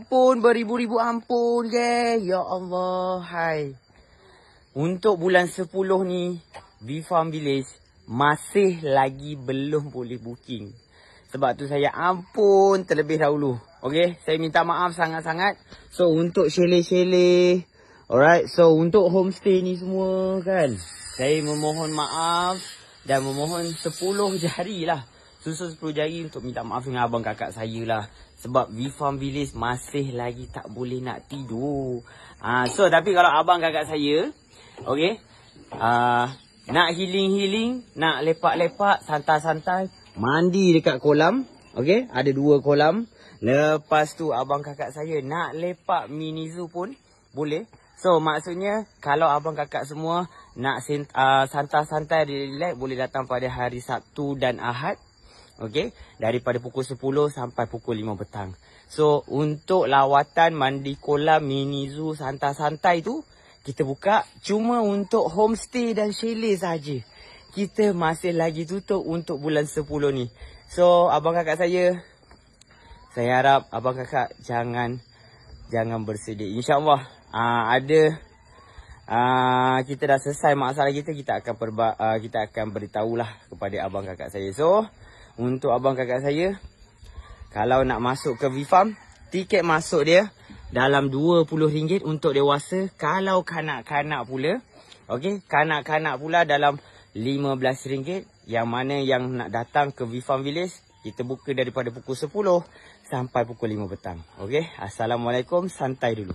ampun, beribu-ribu ampun, geng. Ya Allah, hai. Untuk bulan 10 ni, V-Farm Village masih lagi belum boleh booking. Sebab tu saya ampun terlebih dahulu. Okay, saya minta maaf sangat-sangat. So, untuk chalet-chalet, alright, so untuk homestay ni semua kan, saya memohon maaf dan memohon 10 jari lah. Susun 10 jari untuk minta maaf dengan abang kakak saya lah. Sebab V-Farm Village masih lagi tak boleh nak tidur. So, tapi kalau abang kakak saya, okay, nak healing-healing, nak lepak-lepak, santai-santai, mandi dekat kolam. Okay, ada 2 kolam. Lepas tu abang kakak saya nak lepak mini zoo pun boleh. So maksudnya kalau abang kakak semua nak santai-santai, relax, boleh datang pada hari Sabtu dan Ahad. Okay, daripada pukul 10 sampai pukul 5 petang. So untuk lawatan mandi kolam mini zoo santai-santai tu kita buka cuma untuk homestay dan chalet saja. Kita masih lagi tutup untuk bulan 10 ni. So abang kakak saya harap abang kakak jangan bersedih. InsyaAllah kita dah selesai masalah kita akan beritahulah kepada abang kakak saya. So untuk abang kakak saya, kalau nak masuk ke V-Farm, tiket masuk dia dalam RM20 untuk dewasa. Kalau kanak-kanak pula, okey, kanak-kanak pula dalam RM15. Yang mana yang nak datang ke V-Farm Village, kita buka daripada pukul 10 sampai pukul 5 petang. Okey, Assalamualaikum, santai dulu.